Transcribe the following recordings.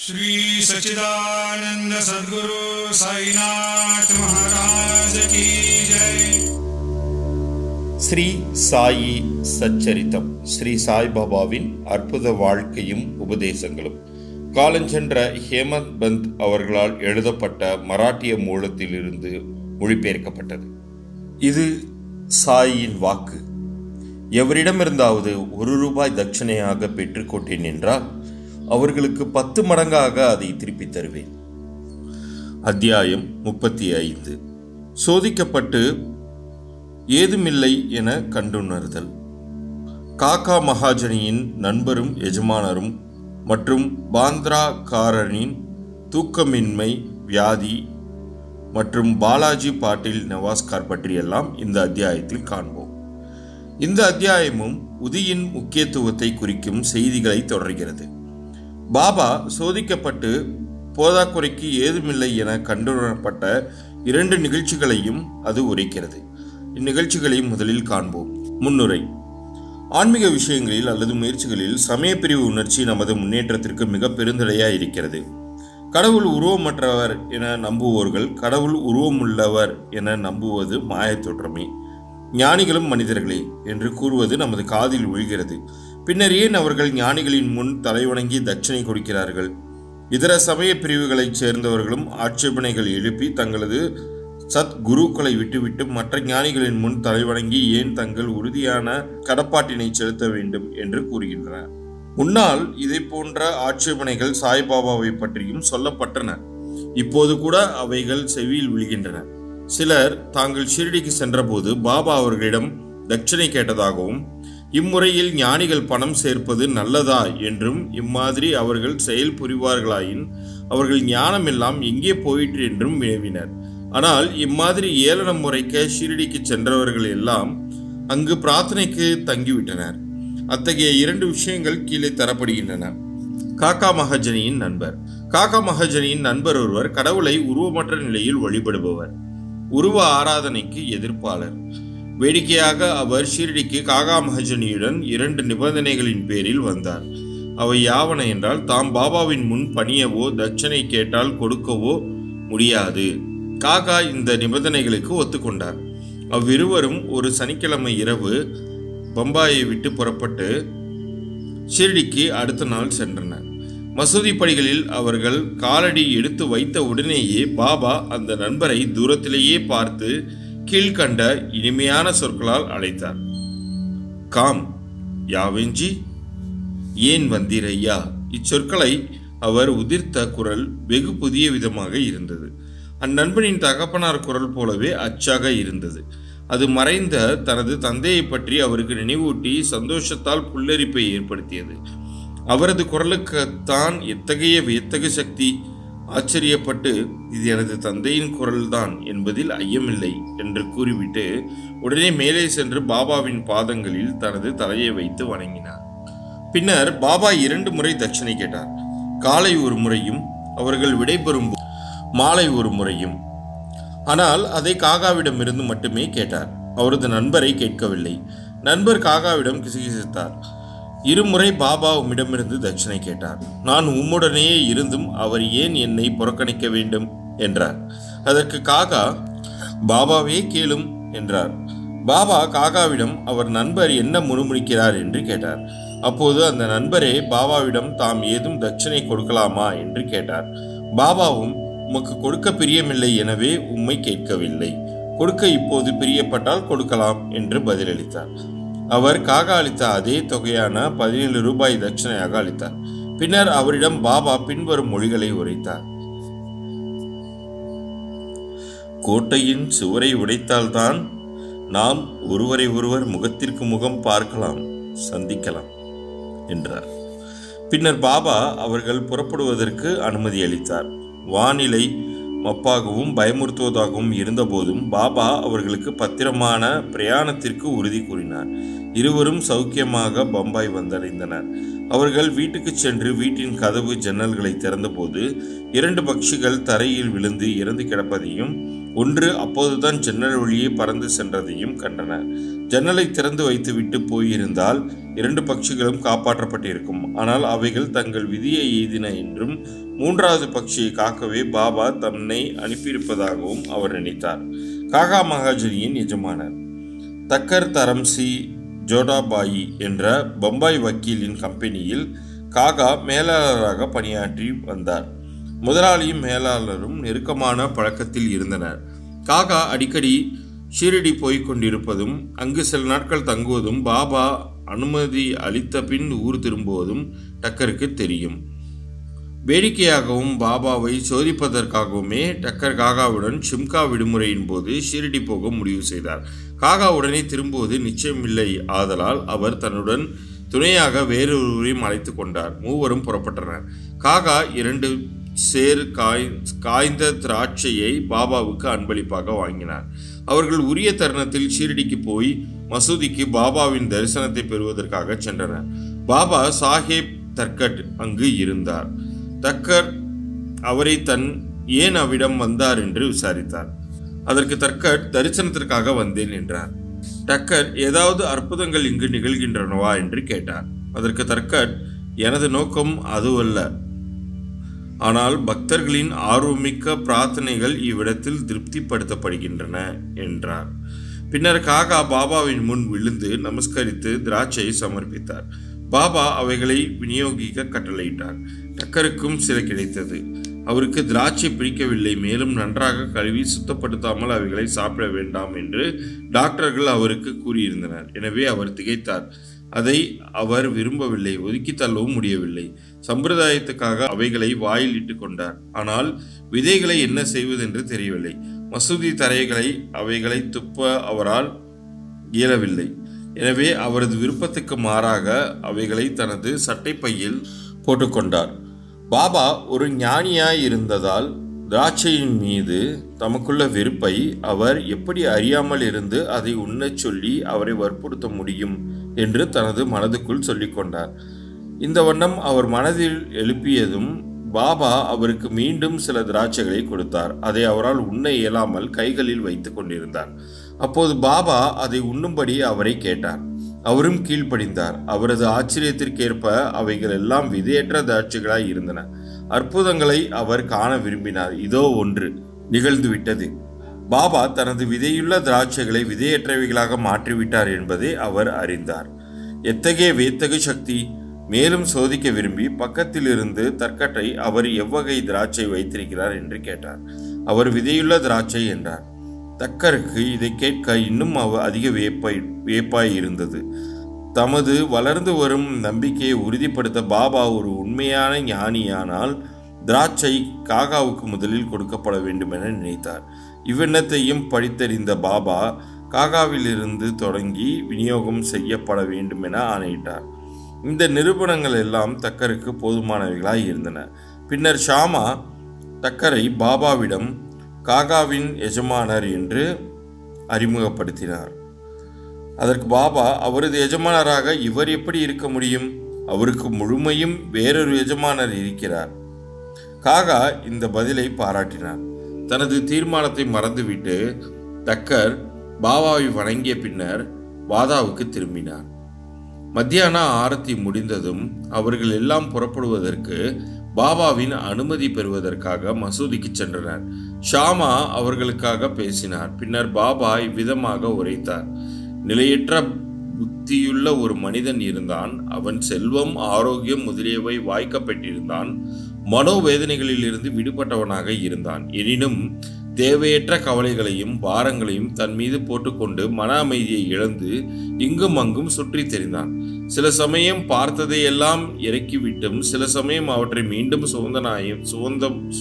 श्री सच्चिदानंद सद्गुरु साईनाथ महाराज की जय। ஸ்ரீ சாயி சச்சரித்தம் ஸ்ரீ சாய்பாபாவின் அற்புத வாழ்க்கையும் உபதேசங்களும் காலஞ்சென்ற ஹேமந்த் பந்த் அவர்களால் எழுதப்பட்ட மராட்டிய மூலத்திலிருந்து மொழிபெயர்க்கப்பட்டது. இது சாயின் வாக்கு. எவரிடமிருந்தாவது ₹1 தட்சணையாக பெற்றுக்கொண்டேன் என்றால் அவர்களுக்கு 10 மடங்காக அதை திருப்பித் தருவேன். அத்தியாயம் 35. சோதிக்கப்பட்டு ஏதுமில்லை என கண்டுணர்தல். காக்கா மகாஜனியின் நண்பரும் எஜமானரும் மற்றும் பாந்திராக்காரனின் தூக்கமின்மை, வியாதி மற்றும் பாலாஜி பாட்டீல் நவாஸ்கார் பற்றியெல்லாம் இந்த அத்தியாயத்தில் காண்போம். இந்த அத்தியாயமும் உதியின் முக்கியத்துவத்தை குறிக்கும் செய்திகளை தொடர்கிறது. பாபா சோதிக்கப்பட்டு போதாக்குறைக்கு ஏதுமில்லை என கண்டுணரப்பட்ட 2 நிகழ்ச்சிகளையும் அது உரைக்கிறது. இந்நிகழ்ச்சிகளை முதலில் காண்போம். முன்னுரை. ஆன்மீக விஷயங்களில் அல்லது முயற்சிகளில் சமயப்பிரிவு உணர்ச்சி நமது முன்னேற்றத்திற்கு மிக பெருந்தடையாக இருக்கிறது. கடவுள் உருவமற்றவர் என நம்புவோர்கள் கடவுள் உருவமுள்ளவர் என நம்புவது மாயத்தோற்றமே. ஞானிகளும் மனிதர்களே என்று கூறுவது நமது காதில் விழுகிறது. பின்னர் ஏன் அவர்கள் ஞானிகளின் முன் தலைவணங்கி தட்சணை கொடுக்கிறார்கள்? இதர சமய பிரிவுகளைச் சேர்ந்தவர்களும் ஆட்சேபனைகள் எழுப்பி தங்களது சத் குருக்களை விட்டுவிட்டு மற்ற ஞானிகளின் முன் தலைவணங்கி ஏன் தங்கள் உறுதியான கடப்பாட்டினை செலுத்த வேண்டும் என்று கூறுகின்றனர். முன்னால் இதை போன்ற ஆட்சேபனைகள் சாய்பாபாவை பற்றியும் சொல்லப்பட்டன. இப்போது கூட அவைகள் செவியில் விழுகின்றன. சிலர் தாங்கள் ஷிரடிக்கு சென்றபோது பாபா அவர்களிடம் தட்சணை கேட்டதாகவும், இம்முறையில் ஞானிகள் பணம் சேர்ப்பது நல்லதா என்றும், இம்மாதிரி அவர்கள் செயல் புரிவார்களாயின் அவர்கள் ஞானமெல்லாம் எங்கே போயிற்று என்றும் வினவினர். ஆனால் இம்மாதிரி ஏளனம் முறைக்க ஷிரடிக்கு சென்றவர்கள் எல்லாம் அங்கு பிரார்த்தனைக்கு தங்கிவிட்டனர். அத்தகைய 2 விஷயங்கள் கீழே தரப்படுகின்றன. காக்கா மகாஜனியின் நண்பர். காக்கா மகாஜனியின் நண்பர் ஒருவர் கடவுளை உருவமற்ற நிலையில் வழிபடுபவர், உருவ ஆராதனைக்கு எதிர்ப்பாளர். வேடிக்கையாக அவர் ஷிரடிக்கு காக்கா மகாஜனியுடன் 2 நிபந்தனைகளின் பேரில் வந்தார். அவை யாவன என்றால், தாம் பாபாவின் முன் பணியவோ தட்சணை கேட்டால் கொடுக்கவோ முடியாது. காக்கா இந்த நிபந்தனைகளுக்கு ஒத்துக்கொண்டார். அவ்விருவரும் ஒரு சனிக்கிழமை இரவு பம்பாயை விட்டு புறப்பட்டு ஷிரடிக்கு அடுத்த நாள் சென்றனர். மசூதி படிகளில் அவர்கள் காலடி எடுத்து வைத்த உடனேயே பாபா அந்த நண்பரை தூரத்திலேயே பார்த்து கீழ்கண்ட இனிமையான சொற்களால் அழைத்தார். காம் யாவெஞ்சி, ஏன் வந்தீரையா? இச்சொற்களை அவர் உதிர்த்த குரல் வெகு புதிய விதமாக இருந்தது. அந்நண்பனின் தகப்பனார் குரல் போலவே அச்சாக இருந்தது. அது மறைந்த தனது தந்தையை பற்றி அவருக்கு நினைவூட்டி சந்தோஷத்தால் புல்லரிப்பை ஏற்படுத்தியது. அவரது குரலுக்குத்தான் எத்தகைய வியத்தகு சக்தி! ஆச்சரியப்பட்டு, இது எனது தந்தையின் குரல்தான் என்பதில் ஐயமில்லை என்று கூறிவிட்டு உடனே மேலே சென்று பாபாவின் பாதங்களில் தனது தலையை வைத்து வணங்கினார். பின்னர் பாபா 2 முறை தட்சணை கேட்டார். காலை ஒரு முறையும் அவர்கள் விடைபெறும் மாலை ஒரு முறையும். ஆனால் அதை காகாவிடமிருந்து மட்டுமே கேட்டார். அவரது நண்பரை கேட்கவில்லை. நண்பர் காகாவிடம் கிசுகிசுத்தார். 2 முறை பாபா உம்மிடமிருந்து தட்சணை கேட்டார். நான் உம்முடனேயே இருந்தும் அவர் ஏன் என்னை புறக்கணிக்க வேண்டும் என்றார். அதற்கு காகா, பாபாவே கேளும் என்றார். பாபா காகாவிடம் அவர் நண்பர் என்ன முணுமுணுக்கிறார் என்று கேட்டார். அப்போது அந்த நண்பரே பாபாவிடம் தாம் ஏதும் தட்சணை கொடுக்கலாமா என்று கேட்டார். பாபாவும், உமக்கு கொடுக்க பிரியமில்லை, எனவே உம்மை கேட்கவில்லை. கொடுக்க இப்போது பிரியப்பட்டால் கொடுக்கலாம் என்று பதிலளித்தார். அவர் காகா அளித்த அதே தொகையான ₹17 தட்சணையாக அளித்தார். பின்னர் அவரிடம் பாபா பின்வரும் மொழிகளை உரைத்தார். கோட்டையின் சுவரை உடைத்தால்தான் நாம் ஒருவரை ஒருவர் முகத்திற்கு முகம் பார்க்கலாம், சந்திக்கலாம் என்றார். பின்னர் பாபா அவர்கள் புறப்படுவதற்கு அனுமதி அளித்தார். வானிலை மப்பாகவும் பயமுறுத்துவதாகவும் இருந்தபோதும் பாபா அவர்களுக்கு பத்திரமான பிரயாணத்திற்கு உறுதி கூறினார். இருவரும் சௌக்கியமாக பம்பாய் வந்தடைந்தனர். அவர்கள் வீட்டுக்கு சென்று வீட்டின் கதவு ஜன்னல்களை திறந்தபோது 2 பட்சிகள் தரையில் விழுந்து இறந்து கிடப்பதையும், ஒன்று அப்போதுதான் ஜன்னல் வழியே பறந்து சென்றதையும் கண்டனர். ஜன்னலை திறந்து வைத்துவிட்டு போயிருந்தால் 2 பட்சிகளும் காப்பாற்றப்பட்டிருக்கும். ஆனால் அவைகள் தங்கள் விதியை எய்தின என்றும் 3வது பட்சியை காக்கவே பாபா தன்னை அனுப்பியிருப்பதாகவும் அவர் நினைத்தார். காகா மகாஜனியின் எஜமானர் தக்கர் தரம்சி ஜோடாபாயி என்ற பம்பாய் வக்கீலின் கம்பெனியில் காகா மேலாளராக பணியாற்றி வந்தார். முதலாளியும் மேலாளரும் நெருக்கமான பழக்கத்தில் இருந்தனர். காகா அடிக்கடி ஷீரடி போய்க் கொண்டிருப்பதும் அங்கு சில நாட்கள் தங்குவதும் பாபா அனுமதி அளித்த பின் ஊர் திரும்புவதும் டக்கருக்கு தெரியும். வேடிக்கையாகவும் பாபாவை சோதிப்பதற்காகவுமே டக்கர் காகாவுடன் ஷிம்கா விடுமுறையின் போது ஷீரடி போக முடிவு செய்தார். காகா உடனே திரும்புவது நிச்சயமில்லை. ஆதலால் அவர் தன்னுடன் துணையாக வேறொருவரையும் அழைத்து கொண்டார். மூவரும் புறப்பட்டனர். காகா 2 சேர் காய்ந்த திராட்சையை பாபாவுக்கு அன்பளிப்பாக வாங்கினார். அவர்கள் உரிய தருணத்தில் ஷீரடிக்கு போய் மசூதிக்கு பாபாவின் தரிசனத்தை பெறுவதற்காக சென்றனர். பாபா சாஹேப் தர்கட் அங்கு இருந்தார். தக்கர் அவரை ஏன் அவ்விடம் வந்தார் என்று விசாரித்தார். அதற்கு தர்கட் தரிசனத்திற்காக வந்தேன் என்றார். டக்கர் ஏதாவது அற்புதங்கள் இங்கு நிகழ்கின்றனவா என்று கேட்டார். அதற்கு தர்கட் எனது நோக்கம் அதுவல்ல, ஆனால் பக்தர்களின் ஆர்வமிக்க பிரார்த்தனைகள் இவ்விடத்தில் திருப்திப்படுத்தப்படுகின்றன என்றார். பின்னர் காகா பாபாவின் முன் விழுந்து நமஸ்கரித்து திராட்சையை சமர்ப்பித்தார். பாபா அவைகளை விநியோகிக்க கட்டளையிட்டார். டக்கருக்கும் சில கிடைத்தது. அவருக்கு திராட்சை பிடிக்கவில்லை. மேலும் நன்றாக கழுவி சுத்தப்படுத்தாமல் அவைகளை சாப்பிட வேண்டாம் என்று டாக்டர்கள் அவருக்கு கூறியிருந்தனர். எனவே அவர் திகைத்தார். அதை அவர் விரும்பவில்லை, ஒதுக்கி தள்ளவும் முடியவில்லை. சம்பிரதாயத்துக்காக அவைகளை வாயில் இட்டு கொண்டார். ஆனால் விதைகளை என்ன செய்வதென்று தெரியவில்லை. மசூதி தரைகளை அவைகளை துப்ப அவரால் இயலவில்லை. எனவே அவரது விருப்பத்துக்கு மாறாக அவைகளை தனது சட்டைப்பையில் போட்டுக்கொண்டார். பாபா ஒரு ஞானியாய் இருந்ததால் திராட்சையின் மீது தமக்குள்ள வெறுப்பை அவர் எப்படி அறியாமல் இருந்து அதை உண்ணச் சொல்லி அவரை வற்புறுத்த முடியும் என்று தனது மனதுக்குள் சொல்லிக்கொண்டார். இந்த வண்ணம் அவர் மனதில் எழுப்பியதும் பாபா அவருக்கு மீண்டும் சில திராட்சைகளை கொடுத்தார். அதை அவரால் உண்ண இயலாமல் கைகளில் வைத்து கொண்டிருந்தார். அப்போது பாபா அதை உண்ணும்படி அவரை கேட்டார். அவரும் கீழ்ப்படிந்தார். அவரது ஆச்சரியத்திற்கேற்ப அவைகள் எல்லாம் விதையற்ற திராட்சைகளாய் இருந்தன. அற்புதங்களை அவர் காண விரும்பினார். இதோ ஒன்று நிகழ்ந்துவிட்டது. பாபா தனது விதையுள்ள திராட்சைகளை விதையற்றவைகளாக மாற்றிவிட்டார் என்பதை அவர் அறிந்தார். எத்தகைய வியத்தகு சக்தி! மேலும் சோதிக்க விரும்பி பக்கத்தில் இருந்து தர்கட்டை அவர் எவ்வகை திராட்சை வைத்திருக்கிறார் என்று கேட்டார். அவர் விதையுள்ள திராட்சை என்றார். தக்கருக்கு இதை கேட்க இன்னும் அதிக வியப்பாய் இருந்தது. தமது வளர்ந்து வரும் நம்பிக்கையை உறுதிப்படுத்த பாபா ஒரு உண்மையான ஞானியானால் திராட்சை காகாவுக்கு முதலில் கொடுக்கப்பட வேண்டும் என நினைத்தார். இவ்வெண்ணத்தையும் படித்தறிந்த பாபா காகாவிலிருந்து தொடங்கி விநியோகம் செய்யப்பட வேண்டும் என ஆணையிட்டார். இந்த நிரூபணங்கள் எல்லாம் தக்கருக்கு போதுமானவைகளாய் இருந்தன. பின்னர் ஷாமா தக்கரை பாபாவிடம் காகாவின் எஜமானர் என்று அறிமுகப்படுத்தினார். அதற்கு பாபா அவரது எஜமானராக இவர் எப்படி இருக்க முடியும்? அவருக்கு முழுமையும் வேறொரு எஜமானர் இருக்கிறார். காகா இந்த பதிலை பாராட்டினார். தனது தீர்மானத்தை மறந்துவிட்டு தக்கர் பாபாவை வணங்கிய பின்னர் வாதாவுக்கு திரும்பினார். மத்தியான ஆரத்தி முடிந்ததும் அவர்கள் எல்லாம் புறப்படுவதற்கு பாபாவின் அனுமதி பெறுவதற்காக மசூதிக்கு சென்றனர். ஷாமா அவர்களுக்காக பேசினார். பின்னர் பாபா இவ்விதமாக உரைத்தார். நிலையற்ற புத்தியுள்ள ஒரு மனிதன் இருந்தான். அவன் செல்வம், ஆரோக்கியம் முதலியவை வாய்க்கப்பட்டிருந்தான். மனோவேதனைகளில் இருந்து விடுபட்டவனாக இருந்தான். எனினும் தேவையற்ற கவலைகளையும் பாரங்களையும் தன் மீது போட்டுக்கொண்டு மன அமைதியை இழந்து இங்கும் அங்கும் சுற்றி தெரிந்தான். சில சமயம் பார்த்ததையெல்லாம் இறக்கிவிட்டும் சில சமயம் அவற்றை மீண்டும்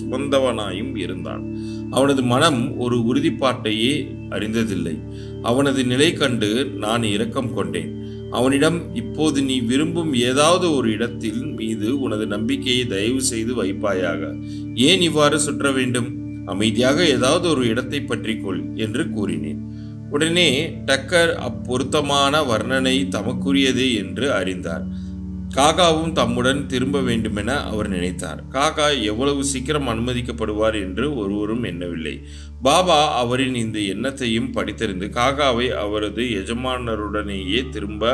சுமந்தவனாயும் இருந்தான். அவனது மனம் ஒரு உறுதிப்பாட்டையே அறிந்ததில்லை. அவனது நிலை கண்டு நான் இரக்கம் கொண்டேன். அவனிடம், இப்போது நீ விரும்பும் ஏதாவது ஒரு இடத்தில் மீது உனது நம்பிக்கையை தயவு செய்து வைப்பாயாக. ஏன் இவ்வாறு சுற்ற வேண்டும்? அமைதியாக ஏதாவது ஒரு இடத்தை பற்றிக்கொள் என்று கூறினேன். உடனே டக்கர் அப்பொருத்தமான வர்ணனை தமக்குரியதே என்று அறிந்தார். காகாவும் தம்முடன் திரும்ப வேண்டுமென அவர் நினைத்தார். காகா எவ்வளவு சீக்கிரம் அனுமதிக்கப்படுவார் என்று ஒருவரும் எண்ணவில்லை. பாபா அவரின் இந்த எண்ணத்தையும் படித்தறிந்து காகாவை அவரது எஜமானருடனேயே திரும்ப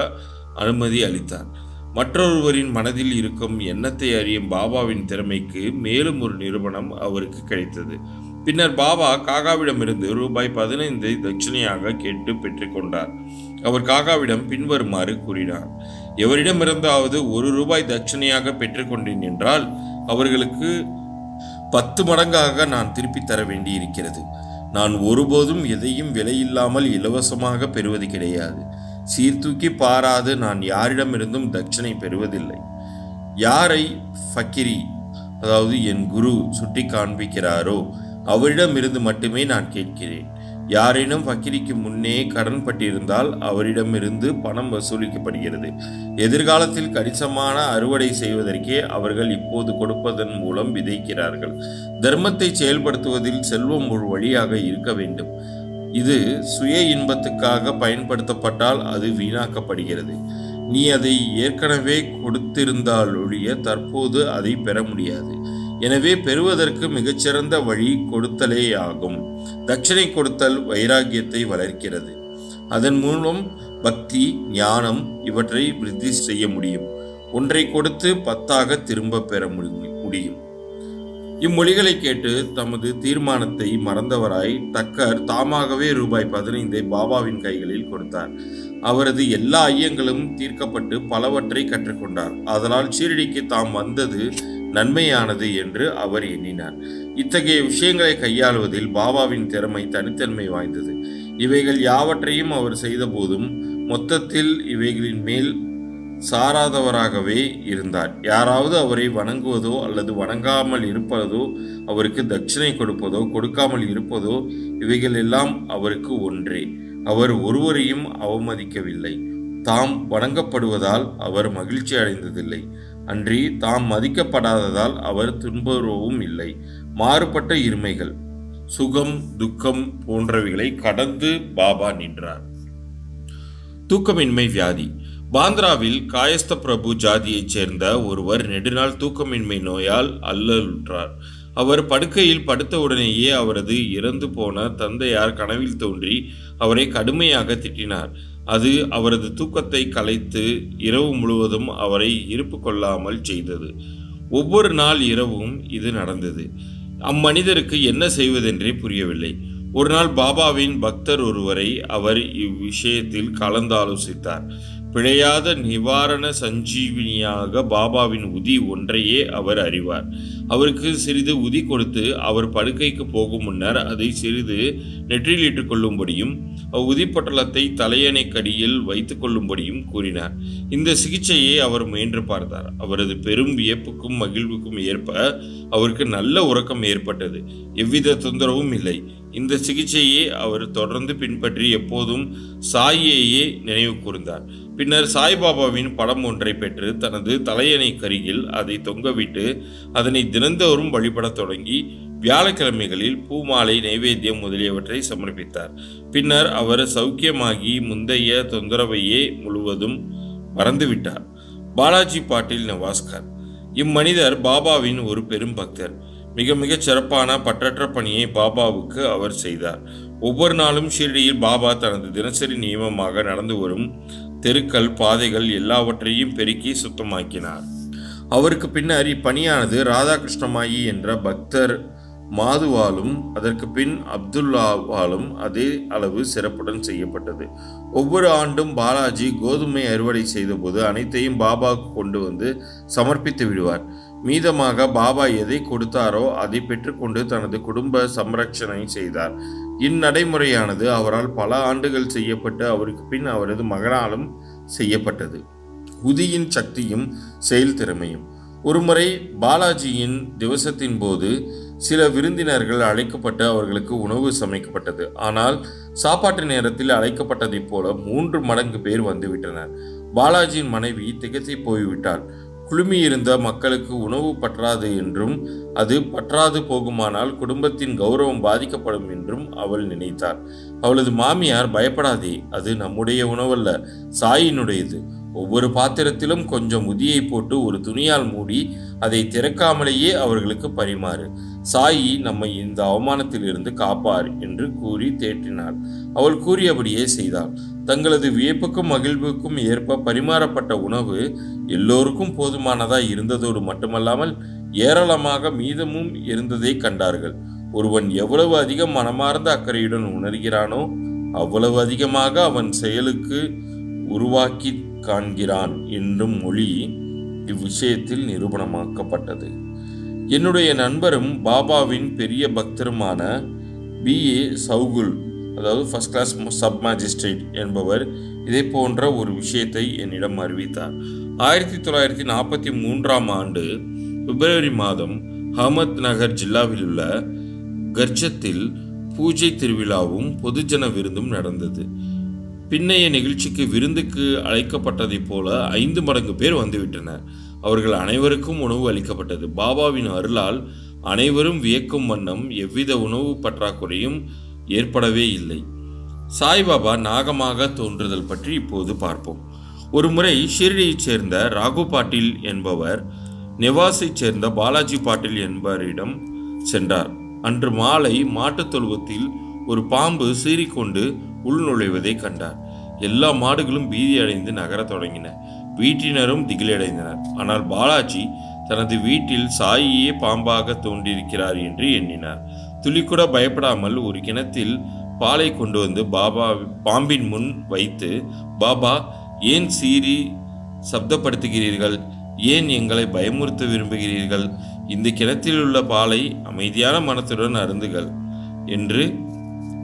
அனுமதி அளித்தார். மற்றொருவரின் மனதில் இருக்கும் எண்ணத்தை அறியும் பாபாவின் திறமைக்கு மேலும் ஒரு நிரூபணம் அவருக்கு கிடைத்தது. பின்னர் பாபா காகாவிடமிருந்து ரூபாய் 15 தட்சணையாக கேட்டு பெற்றுக்கொண்டார். அவர் காகாவிடம் பின்வருமாறு கூறினார்: எவரிடமிருந்தாவது 1 ரூபாய் தட்சணையாக பெற்றுக்கொண்டேன் என்றால் அவர்களுக்கு 10 மடங்காக நான் திருப்பி தர வேண்டியிருக்கிறது. நான் ஒருபோதும் எதையும் விலையில்லாமல் இலவசமாக பெறுவது கிடையாது. சீர்தூக்கி பாராது நான் யாரிடமிருந்தும் தட்சணை பெறுவதில்லை. யாரை ஃபக்கிரி, அதாவது என் குரு சுட்டி காண்பிக்கிறாரோ அவரிடமிருந்து மட்டுமே நான் கேட்கிறேன். யாரேனும் ஃபக்கிரிக்கு முன்னே கடன் பட்டிருந்தால் அவரிடமிருந்து பணம் வசூலிக்கப்படுகிறது. எதிர்காலத்தில் கணிசமான அறுவடை செய்வதற்கே அவர்கள் இப்போது கொடுப்பதன் மூலம் விதைக்கிறார்கள். தர்மத்தை செயல்படுத்துவதில் செல்வம் ஒரு வழியாக இருக்க வேண்டும். இது சுய இன்பத்துக்காக பயன்படுத்தப்பட்டால் அது வீணாக்கப்படுகிறது. நீ அதை ஏற்கனவே கொடுத்திருந்தால் ஒழிய தற்போது அதை பெற முடியாது. எனவே பெறுவதற்கு மிகச்சிறந்த வழி கொடுத்தலே ஆகும். தட்சணை கொடுத்தல் வைராகியத்தை வளர்க்கிறது. அதன் மூலம் பக்தி, ஞானம் இவற்றை விருத்தி செய்ய முடியும். ஒன்றை கொடுத்து 10ஆக திரும்ப பெற முடியும். இம்மொழிகளை கேட்டு தமது தீர்மானத்தை மறந்தவராய் டக்கர் தாமாகவே ரூபாய் 15 பாபாவின் கைகளில் கொடுத்தார். அவரது எல்லா ஐயங்களும் தீர்க்கப்பட்டு பலவற்றை கற்றுக்கொண்டார். அதனால் ஷீரடிக்கு தாம் வந்தது நன்மையானது என்று அவர் எண்ணினார். இத்தகைய விஷயங்களை கையாளுவதில் பாபாவின் திறமை தனித்தன்மை வாய்ந்தது. இவைகள் யாவற்றையும் அவர் செய்த போதும் மொத்தத்தில் இவைகளின் மேல் சாராதவராகவே இருந்தார். யாராவது அவரை வணங்குவதோ அல்லது வணங்காமல் இருப்பதோ, அவருக்கு தட்சிணை கொடுப்பதோ கொடுக்காமல் இருப்பதோ, இவைகள் எல்லாம் அவருக்கு ஒன்றே. அவர் ஒருவரையும் அவமதிக்கவில்லை. தாம் வணங்கப்படுவதால் அவர் மகிழ்ச்சி அடைந்ததில்லை. அன்றி தாம் மதிக்கப்படாததால் அவர் துன்புறவும் இல்லை. மாறுபட்ட இருமைகள், சுகம், துக்கம் போன்றவைகளை கடந்து பாபா நின்றார். தூக்கமின்மை வியாதி. பாந்திராவில் காயஸ்த பிரபு ஜாதியைச் சேர்ந்த ஒருவர் நெடுநாள் தூக்கமின்மை நோயால் அல்லலுற்றார். அவர் படுக்கையில் படுத்தவுடனேயே அவரது இறந்து போன தந்தையார் கனவில் தோன்றி அவரை கடுமையாக திட்டினார். அது அவரது தூக்கத்தை கலைத்து இரவு முழுவதும் அவரை இருப்பு கொள்ளாமல் செய்தது. ஒவ்வொரு நாள் இரவும் இது நடந்தது. அம்மனிதருக்கு என்ன செய்வதென்றே புரியவில்லை. ஒரு நாள் பாபாவின் பக்தர் ஒருவரை அவர் இவ்விஷயத்தில் கலந்தாலோசித்தார். பிழையாத நிவாரண சஞ்சீவினியாக பாபாவின் உதி ஒன்றையே அவர் அறிவார். அவருக்கு சிறிது உதி கொடுத்து அவர் படுக்கைக்கு போகும் முன்னர் அதை சிறிது நெற்றிலிட்டுக் கொள்ளும்படியும் உதி பொட்டலத்தை தலையணைக்கடியில் வைத்துக் கொள்ளும்படியும் கூறினார். இந்த சிகிச்சையை அவர் முயன்று பார்த்தார். அவரது பெரும் வியப்புக்கும் மகிழ்வுக்கும் ஏற்ப அவருக்கு நல்ல உறக்கம் ஏற்பட்டது. எவ்வித தொந்தரவும் இல்லை. இந்த சிகிச்சையை அவர் தொடர்ந்து பின்பற்றி எப்போதும் சாயையே நினைவு கூர்ந்தார். பின்னர் சாய்பாபாவின் படம் ஒன்றை பெற்று தனது தலையணை கருகில் அதை தொங்கவிட்டு அதனை தினந்தோறும் வழிபடத் தொடங்கி வியாழக்கிழமைகளில் பூமாலை, நைவேத்தியம் முதலியவற்றை சமர்ப்பித்தார். பின்னர் அவர் சௌக்கியமாகி முந்தைய தொந்தரவையே முழுவதும் மறந்துவிட்டார். பாலாஜி பாட்டீல் நவாஸ்கர். இம்மனிதர் பாபாவின் ஒரு பெரும் பக்தர். மிகச் சிறப்பான பற்றற்ற பணியை பாபாவுக்கு அவர் செய்தார். ஒவ்வொரு நாளும் ஷீரடியில் பாபா தனது தினசரி நியமமாக நடந்து வரும் தெருக்கள், பாதைகள் எல்லாவற்றையும் பெருக்கி சுத்தமாக்கினார். அவருக்கு பின்னர் இப்பணியானது ராதாகிருஷ்ணமாயி என்ற பக்தர் மாதுவாலும் அதற்கு பின் அப்துல்லாவாலும் அதே அளவு சிறப்புடன் செய்யப்பட்டது. ஒவ்வொரு ஆண்டும் பாலாஜி கோதுமை அறுவடை செய்தபோது அனைத்தையும் பாபாவுக்கு கொண்டு வந்து சமர்ப்பித்து விடுவார். மீதமாக பாபா எதை கொடுத்தாரோ அதை பெற்றுக்கொண்டு தனது குடும்ப சம்ரட்சணை செய்தார். இந்நடைமுறையானது அவரால் பல ஆண்டுகள் செய்யப்பட்டு அவருக்கு பின் அவரது மகனாலும் செய்யப்பட்டது. உதியின் சக்தியும் செயல் திறமையும். ஒருமுறை பாலாஜியின் திவசத்தின் போது சில விருந்தினர்கள் அழைக்கப்பட்டு அவர்களுக்கு உணவு சமைக்கப்பட்டது. ஆனால் சாப்பாட்டு நேரத்தில் அழைக்கப்பட்டதைப் போல 3 மடங்கு பேர் வந்துவிட்டனர். பாலாஜியின் மனைவி திகைத்து போய்விட்டாள். குழுமியிருந்த மக்களுக்கு உணவு பற்றாது என்றும் அது பற்றாது போகுமானால் குடும்பத்தின் கௌரவம் பாதிக்கப்படும் என்றும் அவள் நினைத்தார். அவளது மாமியார், பயப்படாதே, அது நம்முடைய உணவல்ல, சாயினுடையது. ஒவ்வொரு பாத்திரத்திலும் கொஞ்சம் உதியை போட்டு ஒரு துணியால் மூடி அதை திறக்காமலேயே அவர்களுக்கு பரிமாறு. சாயி நம்மை இந்த அவமானத்தில் இருந்து காப்பார் என்று கூறி தேற்றினாள். அவள் கூறியபடியே செய்தாள். தங்களது வியப்புக்கும் மகிழ்வுக்கும் ஏற்ப பரிமாறப்பட்ட உணவு எல்லோருக்கும் போதுமானதாய் இருந்ததோடு மட்டுமல்லாமல் ஏராளமாக மீதமும் இருந்ததை கண்டார்கள். ஒருவன் எவ்வளவு அதிகம் மனமார்ந்த அக்கறையுடன் உணர்கிறானோ அவ்வளவு அதிகமாக அவன் செயலுக்கு உருவாக்கி காண்கிறான் என்னும் மொழி இவ்விஷயத்தில் நிரூபணமாக்கப்பட்டது. என்னுடைய நண்பரும் பாபாவின் பெரிய பக்தருமான B.A. சவுகுல், அதாவது ஃபர்ஸ்ட் கிளாஸ் சப் மேஜிஸ்ட்ரேட் என்பவர் இதை போன்ற ஒரு விஷயத்தை என்னிடம் அறிவித்தார். 1943ஆம் ஆண்டு பிப்ரவரி மாதம் அஹமத் நகர் ஜில்லாவில் உள்ள கர்ஜத்தில் பூஜை திருவிழாவும் பொதுஜன விருந்தும் நடந்தது. பின்னைய நிகழ்ச்சிக்கு விருந்துக்கு அழைக்கப்பட்டதை போல 5 மடங்கு பேர் வந்துவிட்டனர். அவர்கள் அனைவருக்கும் உணவு அளிக்கப்பட்டது. பாபாவின் அருளால் அனைவரும் வியக்கும் வண்ணம் எவ்வித உணவு பற்றாக்குறையும் ஏற்படவே இல்லை. சாய்பாபா நாகமாக தோன்றுதல் பற்றி இப்போது பார்ப்போம். ஒரு முறை ஷிரடியைச் சேர்ந்த ராகு பாட்டீல் என்பவர் நெவாஸைச் சேர்ந்த பாலாஜி பாட்டீல் என்பவரிடம் சென்றார். அன்று மாலை மாட்டுத் தொழுவத்தில் ஒரு பாம்பு சீறிக்கொண்டு உள்நுழைவதை கண்டார். எல்லா மாடுகளும் பீதி அடைந்து நகரத் தொடங்கின. வீட்டினரும் திகிலடைந்தனர். ஆனால் பாலாஜி தனது வீட்டில் சாயியே பாம்பாக தோன்றியிருக்கிறார் என்று எண்ணினார். துளிக்கூட பயப்படாமல் ஒரு கிணத்தில் பாலை கொண்டு வந்து பாம்பின் முன் வைத்து, பாபா, ஏன் சீறி சப்தப்படுத்துகிறீர்கள்? ஏன் எங்களை பயமுறுத்த விரும்புகிறீர்கள்? இந்த கிணத்தில் உள்ள பாலை அமைதியான மனத்துடன் அருந்துகள் என்று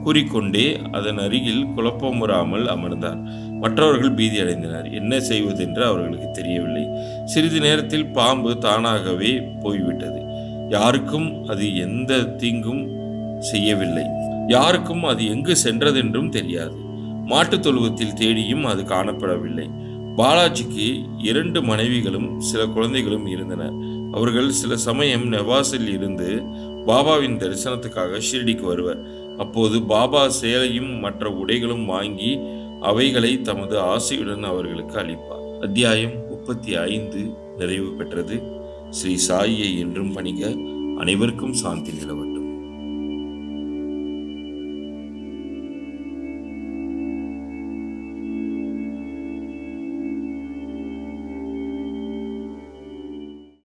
கூறிக்கொண்டே அதன் அருகில் குழப்பமுறாமல் அமர்ந்தார். மற்றவர்கள் பீதி அடைந்தனர். என்ன செய்வதென்று அவர்களுக்கு தெரியவில்லை. சிறிது நேரத்தில் பாம்பு தானாகவே போய்விட்டது. யாருக்கும் அது எந்த தீங்கும் செய்யவில்லை. யாருக்கும் அது எங்கு சென்றதென்றும் தெரியாது. மாட்டுத் தொழுவத்தில் தேடியும் அது காணப்படவில்லை. பாலாஜிக்கு 2 மனைவிகளும் சில குழந்தைகளும் இருந்தனர். அவர்கள் சில சமயம் நெவாஸில் இருந்து பாபாவின் தரிசனத்துக்காக ஷிரடிக்கு வருவர். அப்போது பாபா சேலையும் மற்ற உடைகளும் வாங்கி அவைகளை தமது ஆசையுடன் அவர்களுக்கு அளிப்பார். அத்தியாயம் 35 நிறைவு பெற்றது. ஸ்ரீ சாயியை என்றும் பணிக. அனைவருக்கும் சாந்தி நிலவட்டும்.